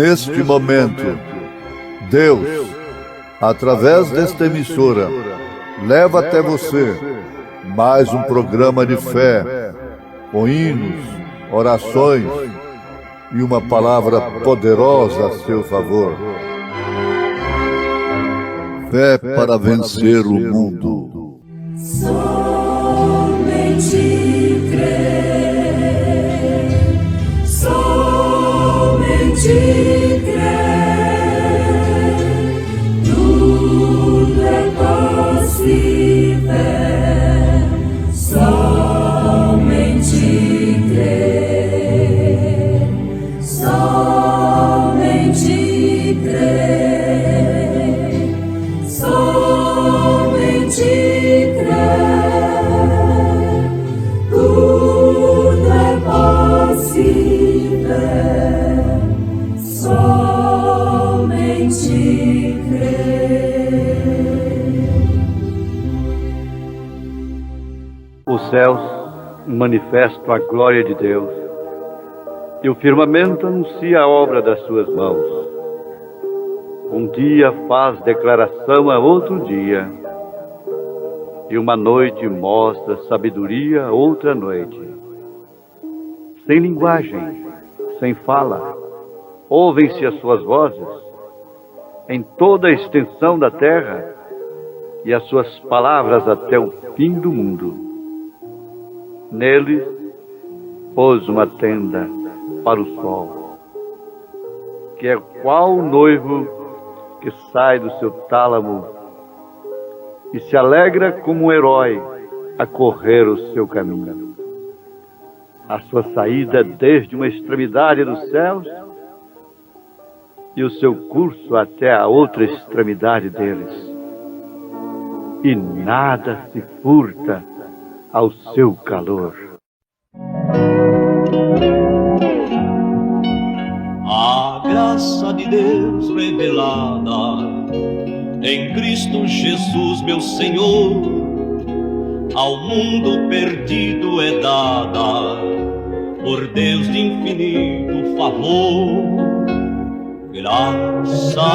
Neste momento, Deus, através desta emissora, leva até você mais um programa de fé, com hinos, orações e uma palavra poderosa a seu favor. Fé para vencer o mundo. Somente crer, somente crer, tudo é possível, somente crer, somente crer, somente crer, tudo é possível, somente crer. Os céus manifestam a glória de Deus, e o firmamento anuncia a obra das suas mãos. Um dia faz declaração a outro dia, e uma noite mostra sabedoria a outra noite. Sem linguagem, sem fala, ouvem-se as suas vozes em toda a extensão da terra, e as suas palavras até o fim do mundo. Nele pôs uma tenda para o sol, que é qual noivo que sai do seu tálamo e se alegra como um herói a correr o seu caminho. A sua saída desde uma extremidade dos céus e o seu curso até a outra extremidade deles. E nada se furta ao seu calor. A graça de Deus revelada em Cristo Jesus, meu Senhor, ao mundo perdido é dada por Deus de infinito favor. Graça,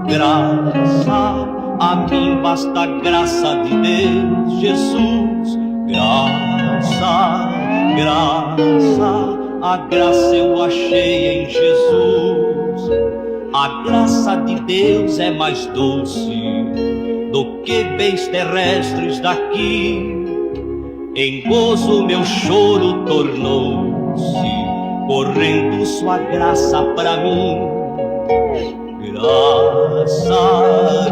graça, a mim basta a graça de Deus, Jesus. Graça, graça, a graça eu achei em Jesus. A graça de Deus é mais doce do que bens terrestres daqui. Em gozo meu choro tornou-se, correndo sua graça para mim. Graça,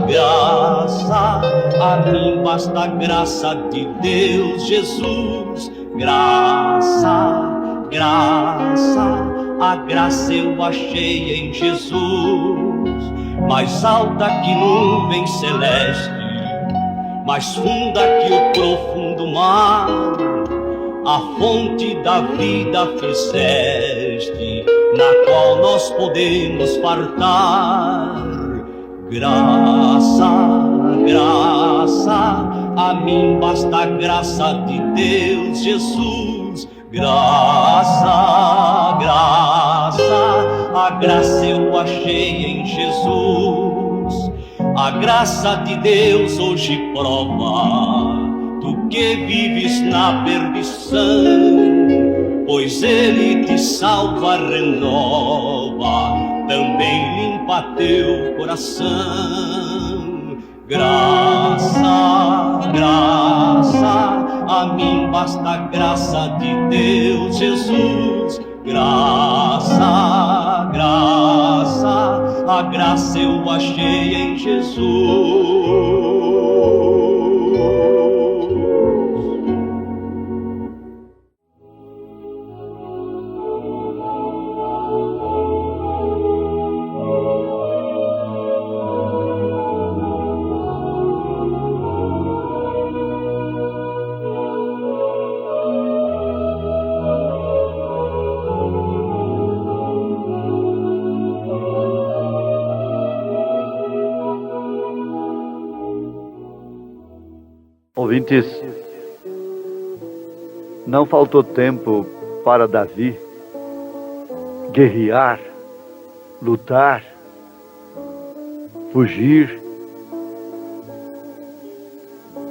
graça, a mim basta a graça de Deus, Jesus. Graça, graça, a graça eu achei em Jesus. Mais alta que nuvem celeste, mais funda que o profundo mar, a fonte da vida fizeste, na qual nós podemos fartar. Graça, graça, a mim basta a graça de Deus, Jesus. Graça, graça, a graça eu achei em Jesus. A graça de Deus hoje prova tu que vives na perdição, pois Ele te salva, renova, também limpa teu coração. Graça, graça, a mim basta a graça de Deus, Jesus. Graça, graça, a graça eu achei em Jesus. Ouvintes, não faltou tempo para Davi guerrear, lutar, fugir,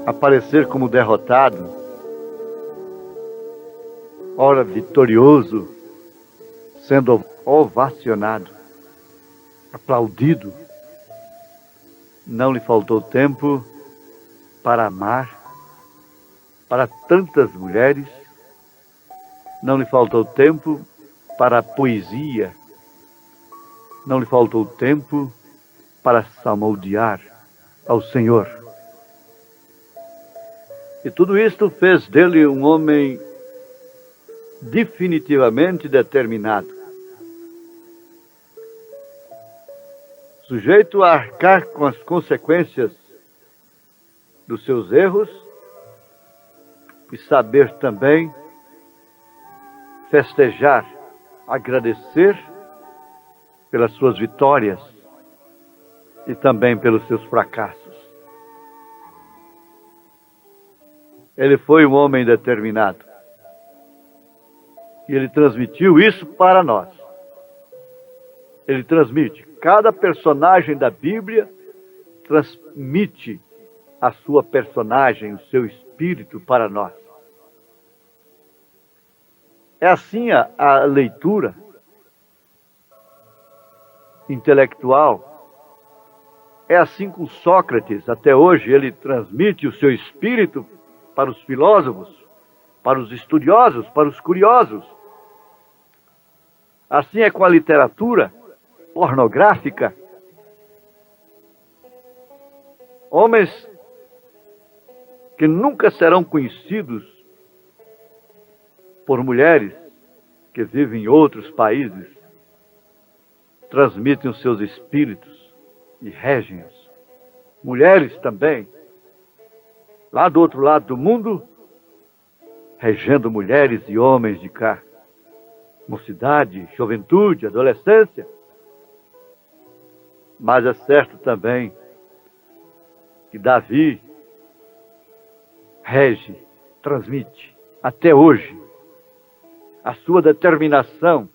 aparecer como derrotado, ora vitorioso, sendo ovacionado, aplaudido. Não lhe faltou tempo para amar, para tantas mulheres, não lhe faltou tempo para a poesia, não lhe faltou tempo para salmodiar ao Senhor. E tudo isto fez dele um homem definitivamente determinado, sujeito a arcar com as consequências dos seus erros e saber também festejar, agradecer pelas suas vitórias e também pelos seus fracassos. Ele foi um homem determinado e ele transmitiu isso para nós. Ele transmite. Cada personagem da Bíblia transmite a sua personagem, o seu espírito para nós. É assim a leitura intelectual. É assim com Sócrates. Até hoje ele transmite o seu espírito para os filósofos, para os estudiosos, para os curiosos. Assim é com a literatura pornográfica. Homens que nunca serão conhecidos por mulheres que vivem em outros países, transmitem os seus espíritos e regem-os. Mulheres também, lá do outro lado do mundo, regendo mulheres e homens de cá. Mocidade, juventude, adolescência. Mas é certo também que Davi rege, transmite, até hoje, a sua determinação,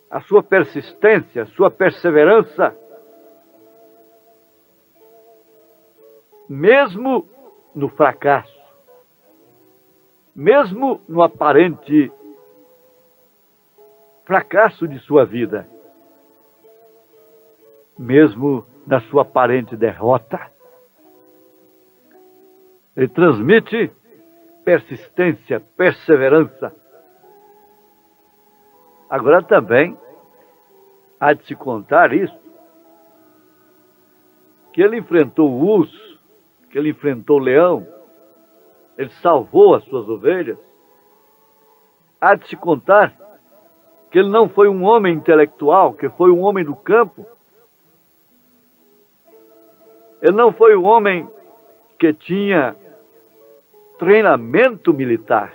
a sua persistência, a sua perseverança, mesmo no fracasso, mesmo no aparente fracasso de sua vida, mesmo na sua aparente derrota. Ele transmite persistência, perseverança. Agora também há de se contar isso, que ele enfrentou o urso, que ele enfrentou o leão, ele salvou as suas ovelhas. Há de se contar que ele não foi um homem intelectual, que foi um homem do campo. Ele não foi um homem que tinha treinamento militar.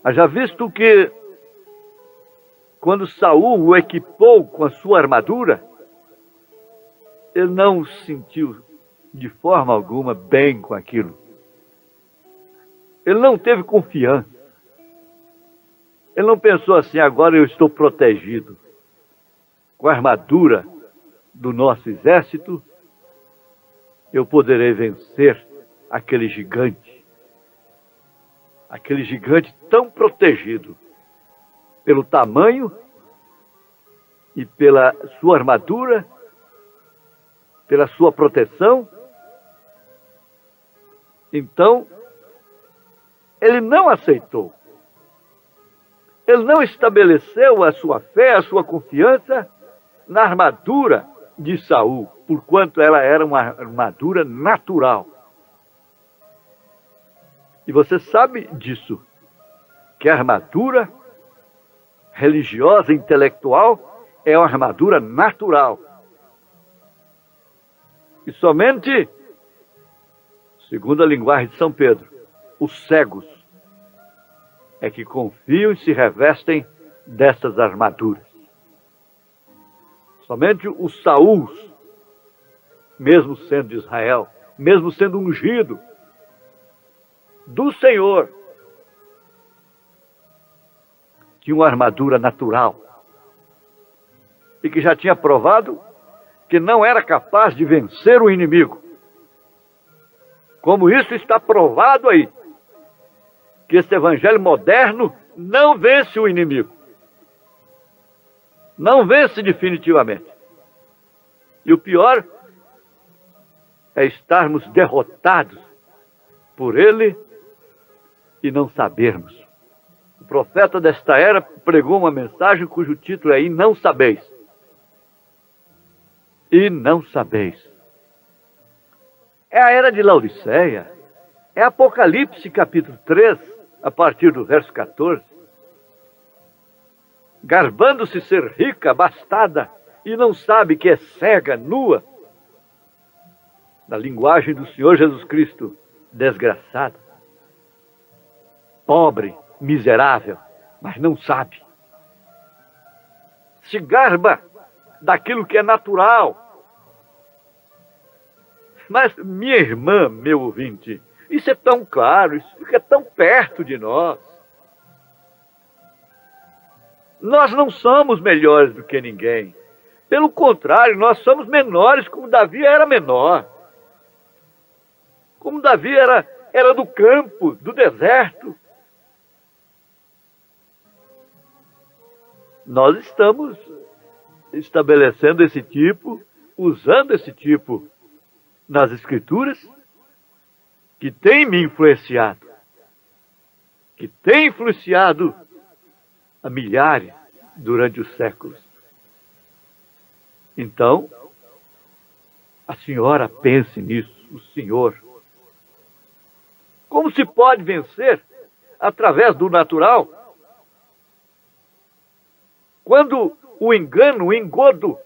Haja visto que quando Saul o equipou com a sua armadura, ele não se sentiu de forma alguma bem com aquilo. Ele não teve confiança. Ele não pensou assim: agora eu estou protegido com a armadura do nosso exército, eu poderei vencer aquele gigante tão protegido pelo tamanho e pela sua armadura, pela sua proteção. Então, ele não aceitou. Ele não estabeleceu a sua fé, a sua confiança na armadura de Saul, porquanto ela era uma armadura natural. E você sabe disso, que a armadura religiosa, intelectual, é uma armadura natural. E somente, segundo a linguagem de São Pedro, os cegos é que confiam e se revestem dessas armaduras. Somente os Saúls, mesmo sendo de Israel, mesmo sendo ungido do Senhor, tinha uma armadura natural e que já tinha provado que não era capaz de vencer o inimigo. Como isso está provado aí, que esse evangelho moderno não vence o inimigo. Não vence definitivamente. E o pior é estarmos derrotados por ele e não sabermos. O profeta desta era pregou uma mensagem cujo título é: E não sabeis. E não sabeis. É a era de Laodiceia. É Apocalipse capítulo 3, a partir do verso 14. Garbando-se ser rica, abastada, e não sabe que é cega, nua. Na linguagem do Senhor Jesus Cristo, desgraçada. Pobre, miserável, mas não sabe. Se garba daquilo que é natural. Mas, minha irmã, meu ouvinte, isso é tão claro, isso fica tão perto de nós. Nós não somos melhores do que ninguém. Pelo contrário, nós somos menores, como Davi era menor. Como Davi era do campo, do deserto. Nós estamos estabelecendo esse tipo, usando esse tipo nas Escrituras, que tem me influenciado, que tem influenciado a milhares durante os séculos. Então, a senhora pense nisso, o senhor. Como se pode vencer através do natural? Quando o engano, o engodo,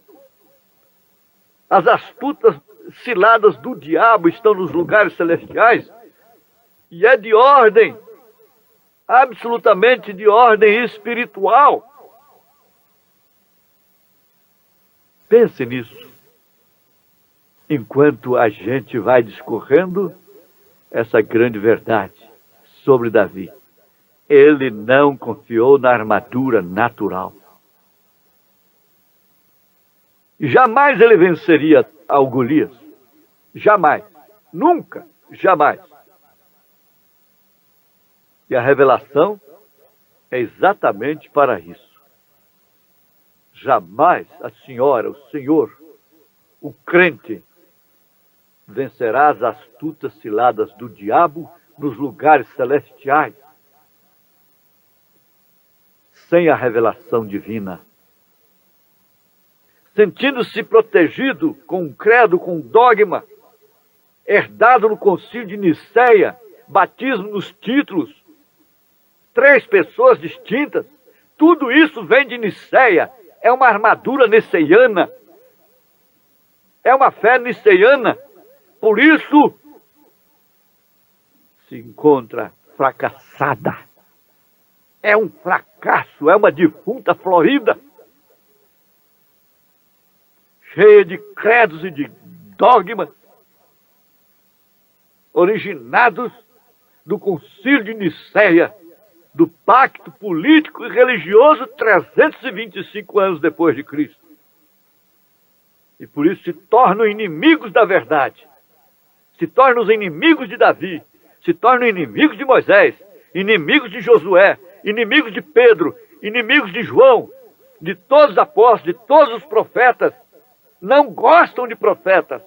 as astutas ciladas do diabo estão nos lugares celestiais, e é de ordem, absolutamente de ordem espiritual. Pense nisso, enquanto a gente vai discorrendo essa grande verdade sobre Davi. Ele não confiou na armadura natural. Jamais ele venceria ao Golias. Jamais. Nunca. Jamais. E a revelação é exatamente para isso. Jamais a senhora, o senhor, o crente, vencerá as astutas ciladas do diabo nos lugares celestiais, sem a revelação divina. Sentindo-se protegido com um credo, com um dogma, herdado no concílio de Nicéia, batismo nos títulos, 3 pessoas distintas, tudo isso vem de Nicéia, é uma armadura niceiana, é uma fé niceiana, por isso se encontra fracassada. É um fracasso, é uma defunta florida, cheia de credos e de dogmas, originados do concílio de Nicéia, do pacto político e religioso 325 anos depois de Cristo. E por isso se tornam inimigos da verdade, se tornam os inimigos de Davi, se tornam inimigos de Moisés, inimigos de Josué, inimigos de Pedro, inimigos de João, de todos os apóstolos, de todos os profetas. Não gostam de profetas.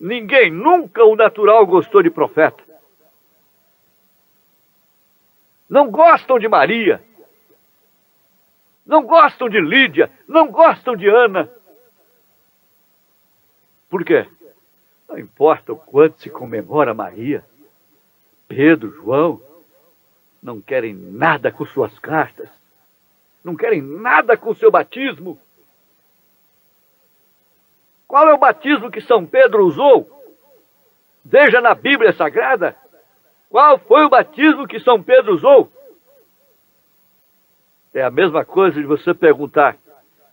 Ninguém, nunca o natural gostou de profeta. Não gostam de Maria. Não gostam de Lídia. Não gostam de Ana. Por quê? Não importa o quanto se comemora Maria, Pedro, João, não querem nada com suas cartas. Não querem nada com o seu batismo. Qual é o batismo que São Pedro usou? Veja na Bíblia Sagrada. Qual foi o batismo que São Pedro usou? É a mesma coisa de você perguntar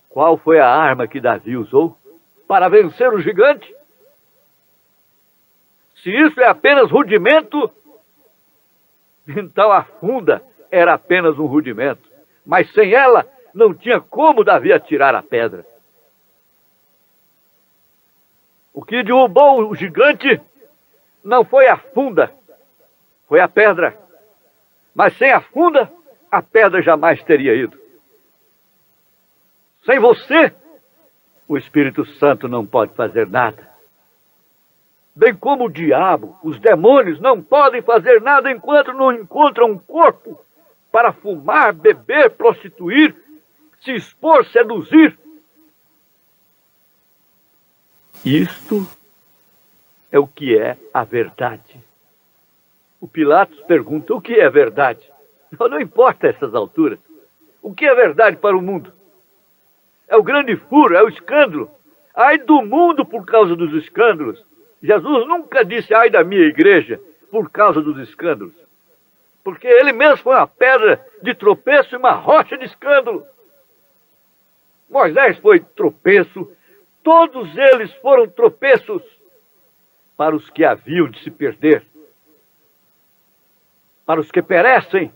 qual foi a arma que Davi usou para vencer o gigante. Se isso é apenas rudimento, então afunda era apenas um rudimento, mas sem ela não tinha como Davi atirar a pedra. O que derrubou o gigante não foi a funda, foi a pedra. Mas sem a funda, a pedra jamais teria ido. Sem você, o Espírito Santo não pode fazer nada. Bem como o diabo, os demônios não podem fazer nada enquanto não encontram um corpo para fumar, beber, prostituir, se expor, seduzir. Isto é o que é a verdade. O Pilatos pergunta: o que é verdade? Não importa essas alturas. O que é verdade para o mundo? É o grande furo, é o escândalo. Ai do mundo por causa dos escândalos. Jesus nunca disse ai da minha igreja por causa dos escândalos. Porque ele mesmo foi uma pedra de tropeço e uma rocha de escândalo. Moisés foi tropeço. Todos eles foram tropeços para os que haviam de se perder. Para os que perecem,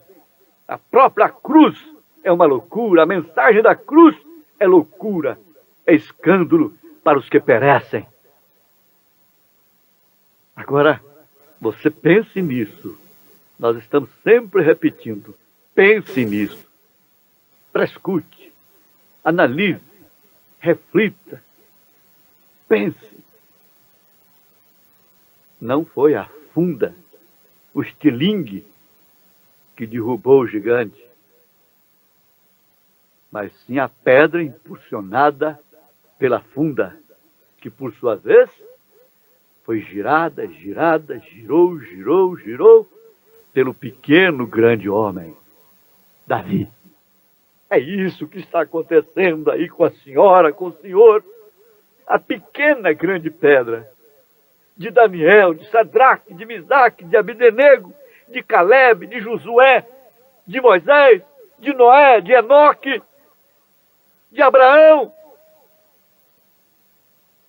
a própria cruz é uma loucura. A mensagem da cruz é loucura, é escândalo para os que perecem. Agora, você pense nisso. Nós estamos sempre repetindo. Pense nisso. Prescute, analise, reflita, pense. Não foi a funda, o estilingue, que derrubou o gigante, mas sim a pedra impulsionada pela funda, que por sua vez foi girada, girou pelo pequeno grande homem, Davi. É isso que está acontecendo aí com a senhora, com o senhor. A pequena grande pedra de Daniel, de Sadraque, de Misaque, de Abdenego, de Caleb, de Josué, de Moisés, de Noé, de Enoque, de Abraão.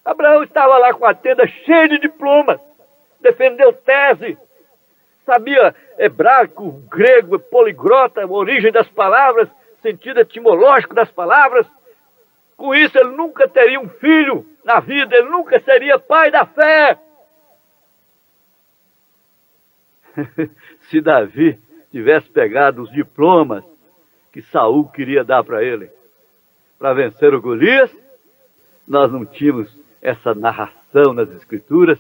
Abraão estava lá com a tenda cheia de diplomas, defendeu tese, sabia hebraico, grego, poliglota, a origem das palavras, sentido etimológico das palavras. Com isso ele nunca teria um filho na vida, ele nunca seria pai da fé. Se Davi tivesse pegado os diplomas que Saul queria dar para ele, para vencer o Golias, nós não tínhamos essa narração nas Escrituras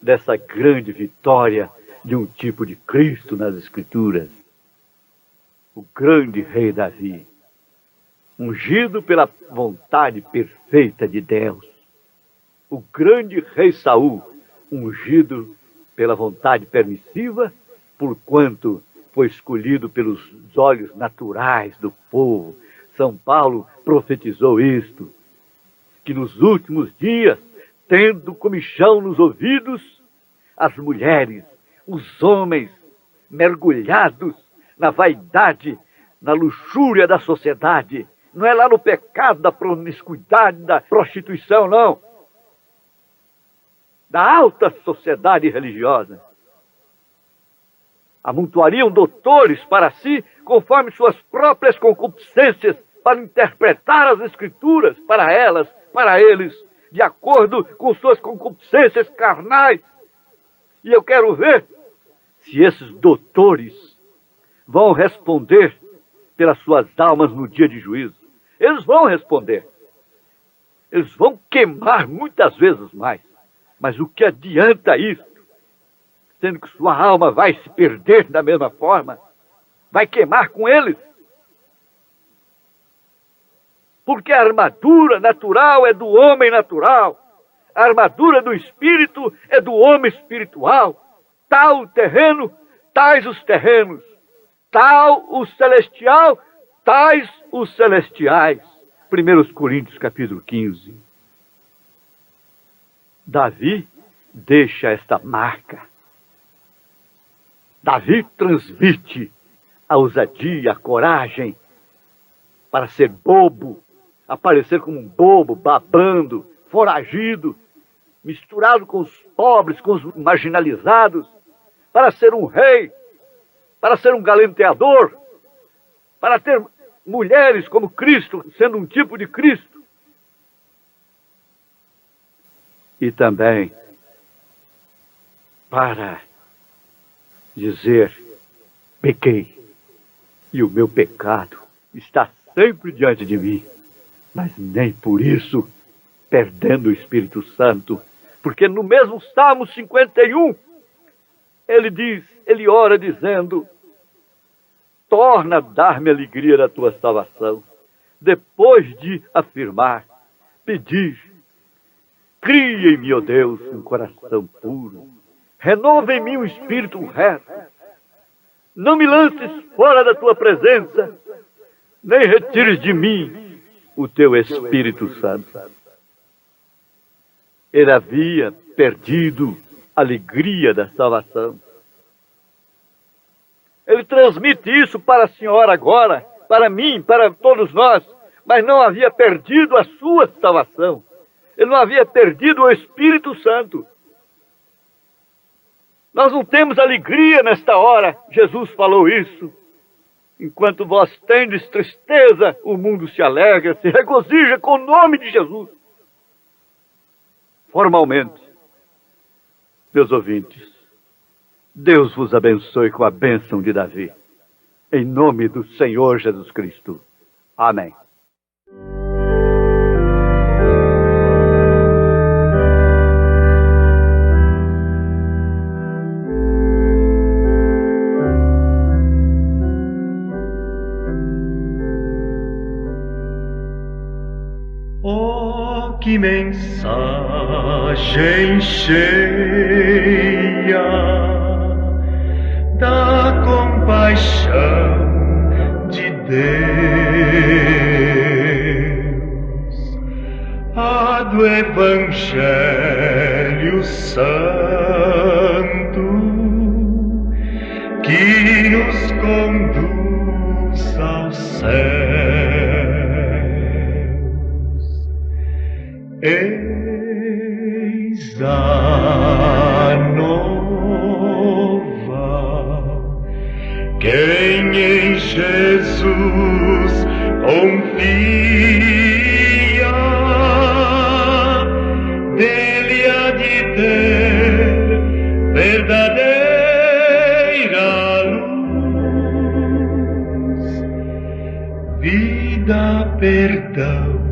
dessa grande vitória de um tipo de Cristo nas Escrituras. O grande rei Davi, ungido pela vontade perfeita de Deus. O grande rei Saul, ungido pela vontade permissiva, porquanto foi escolhido pelos olhos naturais do povo. São Paulo profetizou isto, que nos últimos dias, tendo comichão nos ouvidos, as mulheres, os homens, mergulhados na vaidade, na luxúria da sociedade, não é lá no pecado da promiscuidade, da prostituição, não. Da alta sociedade religiosa. Amontoariam doutores para si, conforme suas próprias concupiscências, para interpretar as Escrituras para elas, para eles, de acordo com suas concupiscências carnais. E eu quero ver se esses doutores vão responder pelas suas almas no dia de juízo. Eles vão responder. Eles vão queimar muitas vezes mais. Mas o que adianta isso? Sendo que sua alma vai se perder da mesma forma. Vai queimar com eles. Porque a armadura natural é do homem natural. A armadura do espírito é do homem espiritual. Tal o terreno, tais os terrenos. Tal o celestial, tais os celestiais. 1 Coríntios capítulo 15. Davi deixa esta marca. Davi transmite a ousadia, a coragem para ser bobo, aparecer como um bobo, babando, foragido, misturado com os pobres, com os marginalizados, para ser um rei, para ser um galanteador, para ter mulheres como Cristo, sendo um tipo de Cristo. E também para dizer: pequei, e o meu pecado está sempre diante de mim, mas nem por isso perdendo o Espírito Santo, porque no mesmo Salmo 51, ele ora dizendo: torna a dar-me a alegria da tua salvação. Depois de afirmar, pedir: cria em mim, ó Deus, um coração puro, renova em mim um espírito reto, não me lances fora da tua presença, nem retires de mim o teu Espírito Santo. Ele havia perdido a alegria da salvação. Ele transmite isso para a senhora agora, para mim, para todos nós, mas não havia perdido a sua salvação. Ele não havia perdido o Espírito Santo. Nós não temos alegria nesta hora. Jesus falou isso. Enquanto vós tendes tristeza, o mundo se alegra, se regozija com o nome de Jesus. Formalmente, meus ouvintes, Deus vos abençoe com a bênção de Davi. Em nome do Senhor Jesus Cristo. Amém. Oh, que mensagem cheia da compaixão de Deus, a do Evangelho Santo, que nos conduz ao céu. Eis a nova, quem em Jesus confia, dele há de ter verdadeira luz, vida, perdão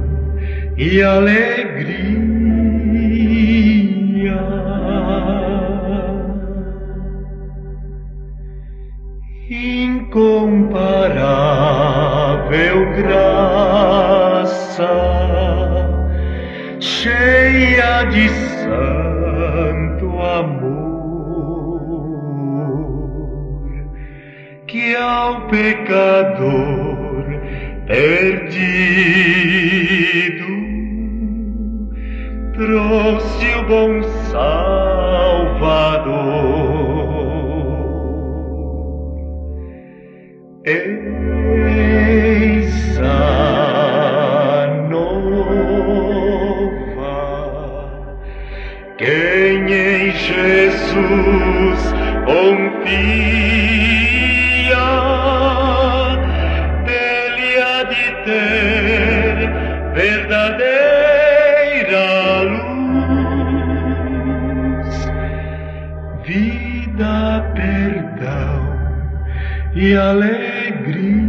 e alegria. Incomparável graça, cheia de santo amor, que ao pecador perdido trouxe o bom Salvador. Eis a nova, quem em Jesus confia, dele há de ter verdadeira luz, vida, perdão e alegria.